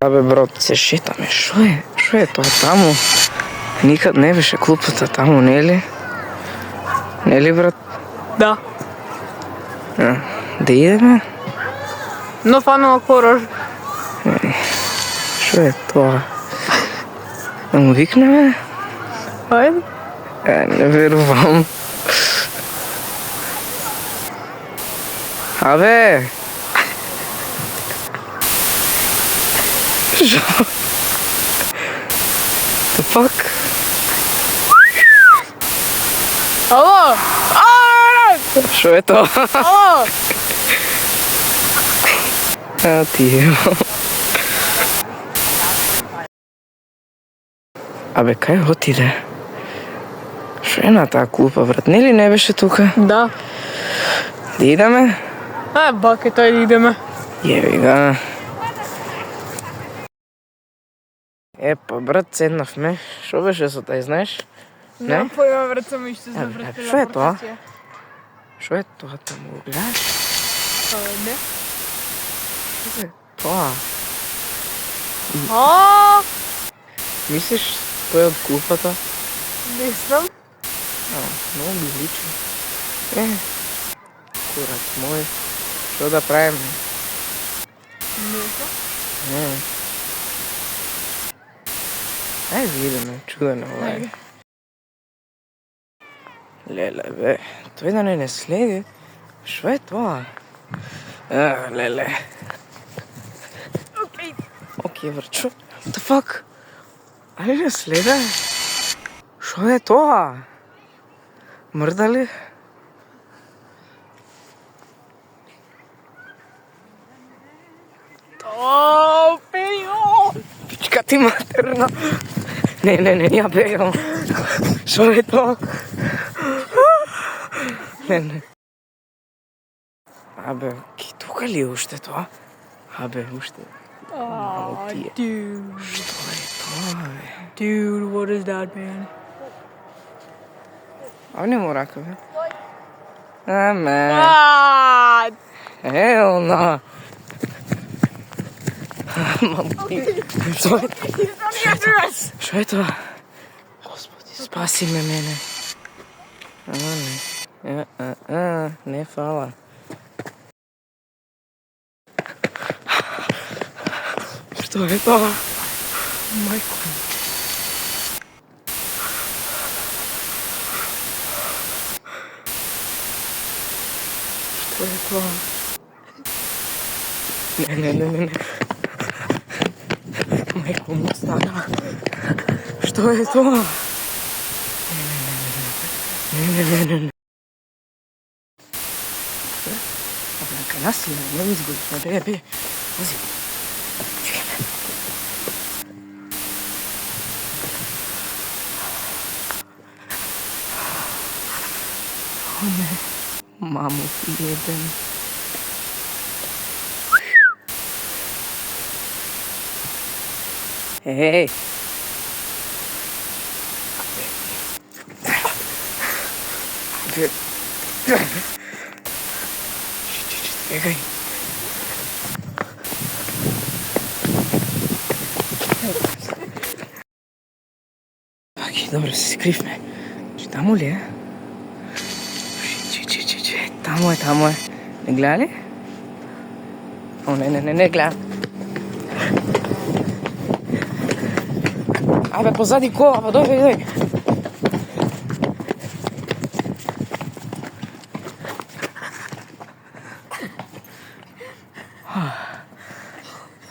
Абе брат, се шетаме, шо е? Шо е тоа таму? Никад не беше клупата таму, нели? Нели брат? Да. Да идеме? Но фанува корож. Шо е тоа? Да му викнеме? Ајде. Не верувам. Абе! Шо? The fuck? Ало! Шо е тоа? Ало! Ти. Абе, кај отиде? Шо е на таа клупа, брат? Нели не беше тука? Да. Да идеме? Баке, тој да идеме. Јеби ga. Епа, брат, седнавме. Шо беше со тај, знаеш? Немам појма, брат, само иште за брат. Шо е тоа? Шо е тоа таму, го гледаш? Не. Шо е тоа? Мислиш, тој е од клупата? Не знам. Много ми личи. Курат мој. Шо да правиме? Не знам. Ајде идеме, чудено ова е. Леле бе, тој да не следи. Шо е тоа? Леле. Окей, брат, шо? What the fuck? Али не следа? Шо е тоа? Мрда ли? Пејо! Пичка ти матерна. Не, ја бегам. Шо е тоа? Не. Абе, ки тука ли е уште тоа? Абе, уште. Dude. Што е тоа, бе? Dude, what is that, man? А не му рака, бе. Аме. Hell no. Шо е тоа? Господи, спаси ме мене. Не фала. Што е тоа? Мајко. Што е тоа? Не. Мајко му стана. Што е тоа? Не. Абе, нас не ми изгодиш. Бе. Пази. О не. Мамо ти еден. Ей! Абе. Бегај. Окей, добро, се скривме. Таму ли е? Таму е. Не гледа ли? О, не гледа. Абе, позади кола, па дојде.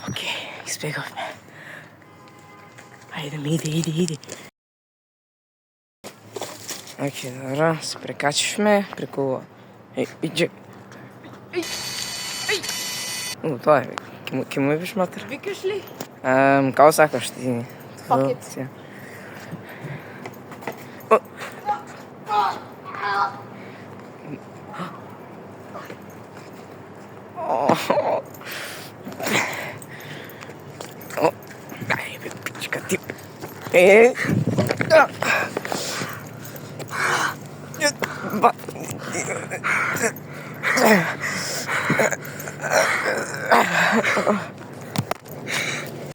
Окей, избегавме. Ајде, иди. Окей, добро, се прекачивме преку... Иđe. Тоа е, ке му ебиш матер? Викаш ли? Као сакаш ти. Пакет. Ај бе, пичка ти.